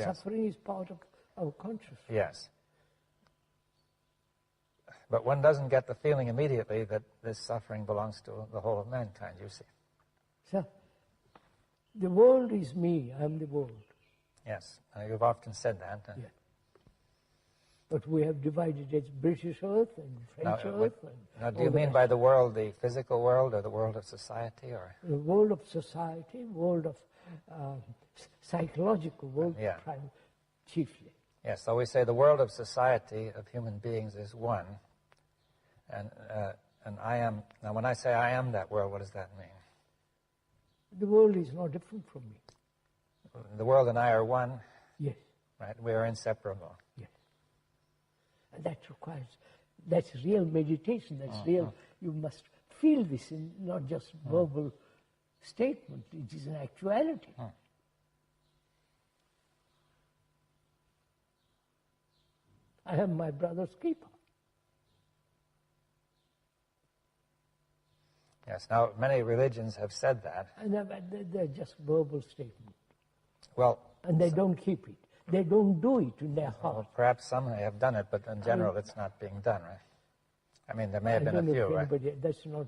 Yes. Suffering is part of our consciousness. Yes. But one doesn't get the feeling immediately that this suffering belongs to the whole of mankind, you see. So, the world is me, I am the world. Yes, you've often said that. Yeah. But we have divided it British Earth and French Earth. Now, do you mean by the world the physical world or the world of society? Or the world of society, world of psychological world, chiefly. Yes, so we say the world of society, of human beings, is one. And I am, now when I say I am that world, what does that mean? The world is no different from me. The world and I are one? Yes. Right, we are inseparable. Yes. And that requires, that's real meditation, that's real, you must feel this in not just verbal statement, it is an actuality. I am my brother's keeper. Yes, now many religions have said that. And they're just verbal statements. Well, and they don't keep it. They don't do it in their heart. Well, perhaps some have done it, but in general it's not being done, right? I mean, there may have been a few, right? But that's not,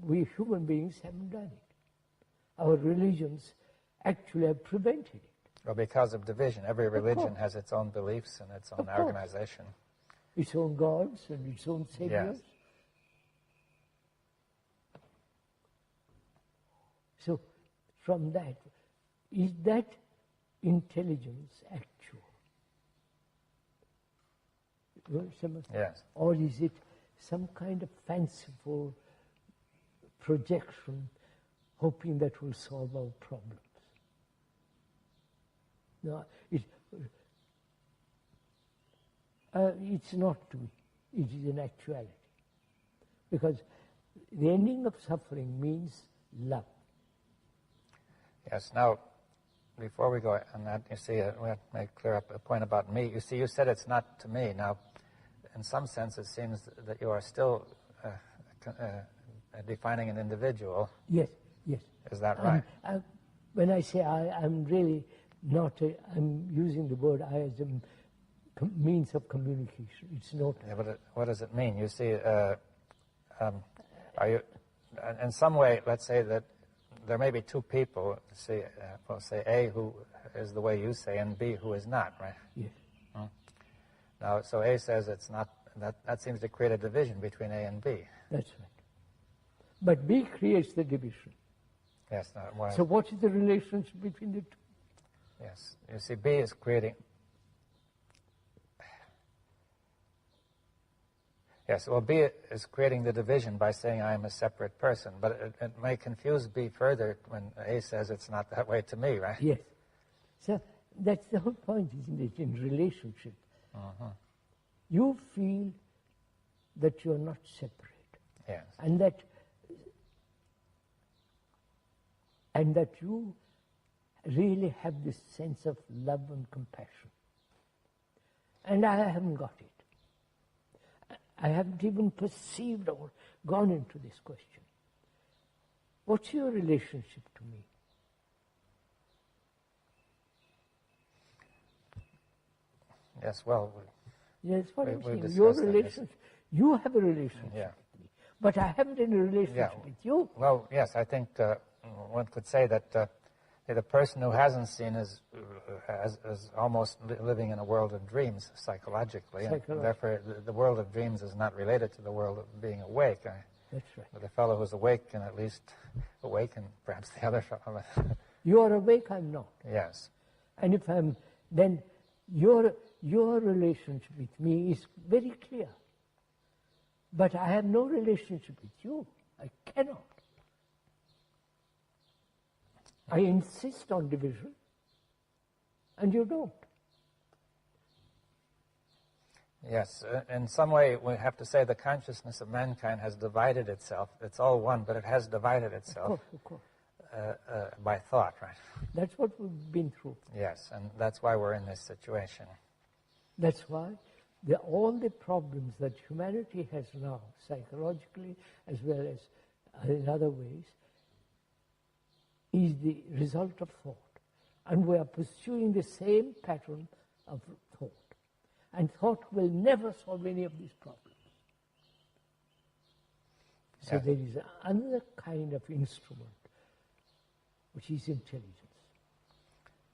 we human beings haven't done it. Our religions actually have prevented it. Well, because of division. Every religion has its own beliefs and its own organization. Its own gods and its own saviors. Yes. So, from that, is that intelligence actual? Yes. Or is it some kind of fanciful projection, hoping that will solve our problems? No, it's not to me. It is an actuality. Because the ending of suffering means love. Yes. Now, before we go on that, you see, we have to clear up a point about me. You see, you said it's not to me. Now, in some sense, it seems that you are still defining an individual. Yes, yes. Is that right? When I say I'm really not, I'm using the word I as a means of communication. It's not. Yeah, but what does it mean? You see, are you, in some way, let's say that there may be two people, say A, who is the way you say, and B, who is not, right? Yes. Now, so A says it's not, that seems to create a division between A and B. That's right. But B creates the division. Yes. So what is the relationship between the two? Yes. You see, B is creating... Yes, well, B is creating the division by saying I am a separate person, but it may confuse B further when A says it's not that way to me, right? Yes. So that's the whole point, isn't it, in relationship. You feel that you're not separate. Yes. And that you really have this sense of love and compassion. And I haven't got it. I haven't even perceived or gone into this question. What's your relationship to me? Yes, well... Yes, what I'm saying. Your relationship, you have a relationship with me, but I haven't any relationship with you. Well, yes, I think one could say that the person who hasn't seen is almost living in a world of dreams psychologically. And therefore, the world of dreams is not related to the world of being awake. That's right. But the fellow who's awake can at least awaken perhaps the other fellow. You are awake, I'm not. Yes. And if I'm, then your relationship with me is very clear. But I have no relationship with you. I cannot. I insist on division, and you don't. Yes, in some way we have to say the consciousness of mankind has divided itself. It's all one, but it has divided itself. Of course. By thought, right? That's what we've been through. Yes, and that's why we're in this situation. That's why all the problems that humanity has now, psychologically as well as in other ways, is the result of thought. And we are pursuing the same pattern of thought. And thought will never solve any of these problems. So there is another kind of instrument, which is intelligence.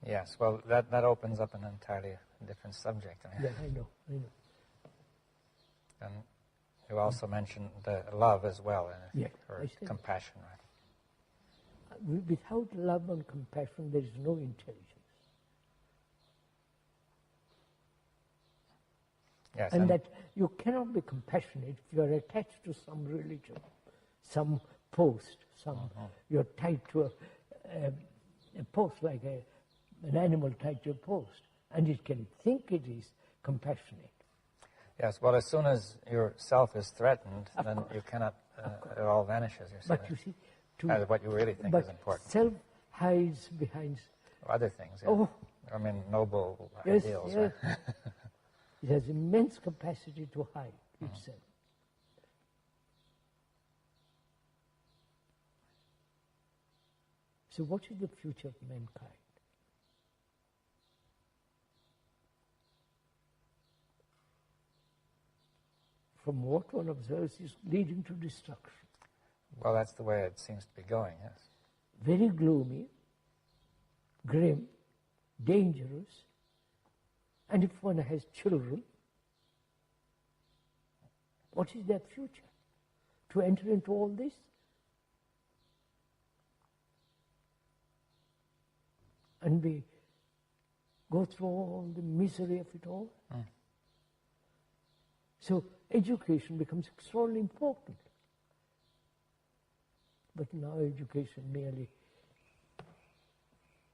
Yes, well, that opens up an entirely different subject. Yeah, I know. And you also mentioned love as well, or compassion, right? Without love and compassion, there is no intelligence. Yes, and that you cannot be compassionate if you are attached to some religion, some post, you're tied to a post like an animal tied to a post, and it can think it is compassionate. Yes, well, as soon as your self is threatened, then you cannot, it all vanishes. But you see, what you really think is important. Self hides behind other things. Yeah. Oh, I mean, noble ideals. Yes. Right? It has immense capacity to hide itself. So what is the future of mankind? From what one observes is leading to destruction. Well, that's the way it seems to be going, yes. Very gloomy, grim, dangerous, and if one has children, what is their future? To enter into all this? And go through all the misery of it all? So education becomes extraordinarily important. But now education merely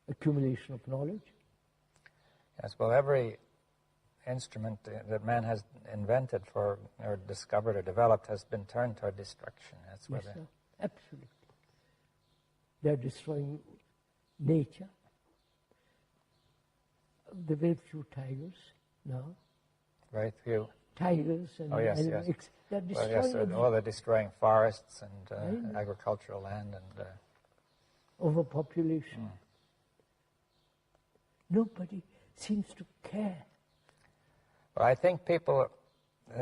accumulation of knowledge. Yes, well, every instrument that man has invented or discovered or developed has been turned toward destruction. That's yes, sir, absolutely. They're destroying nature. The very few tigers now. Very few. Tigers and yes. They're destroying they're destroying forests and agricultural land and overpopulation. Nobody seems to care. Well, I think people,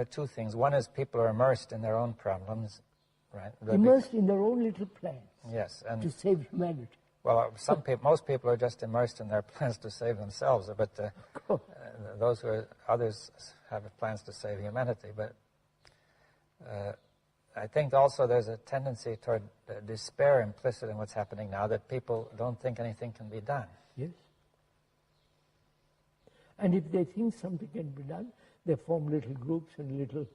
two things. One is people are immersed in their own problems, right? Immersed in their own little plans. Yes, and to save humanity. Well, most people are just immersed in their plans to save themselves, but others have plans to save humanity. But I think also there's a tendency toward despair implicit in what's happening now, that people don't think anything can be done. Yes. And if they think something can be done, they form little groups and little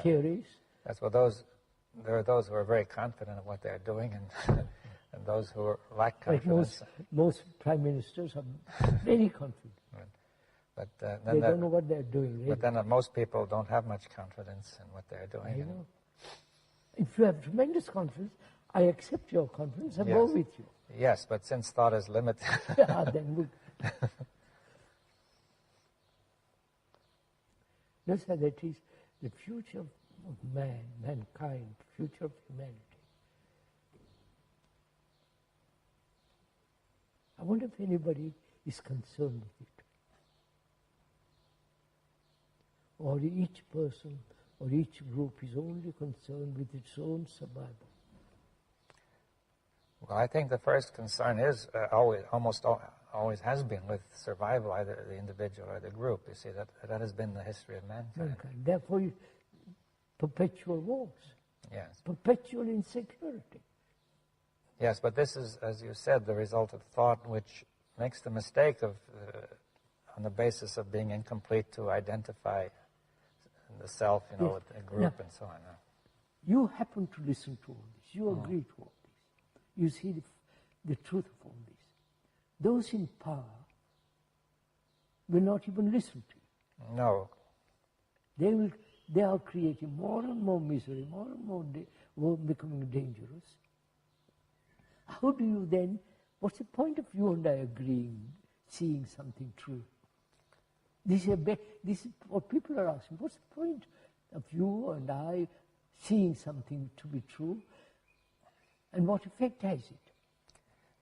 theories. That's what there are those who are very confident of what they're doing, and and those who lack confidence. Like most prime ministers are very confident. But they don't know what they're doing. Really. But then most people don't have much confidence in what they're doing. I know. If you have tremendous confidence, I accept your confidence and go with you. Yes, but since thought is limited. Then That's how that is the future of mankind, future of humanity. I wonder if anybody is concerned with it. Or each person or each group is only concerned with its own survival. Well, I think the first concern is always has been with survival, either the individual or the group. You see, that has been the history of mankind. Therefore, perpetual wars. Yes. Perpetual insecurity. Yes, but this is, as you said, the result of thought, which makes the mistake of, on the basis of being incomplete, to identify the self, with a group and so on. You happen to listen to all this. You agree to all this. You see the truth of all this. Those in power will not even listen to you. No. They are creating more and more misery, more and more becoming dangerous. How do you then, what's the point of you and I agreeing, seeing something true? This is what people are asking. What's the point of you and I seeing something to be true? And what effect has it?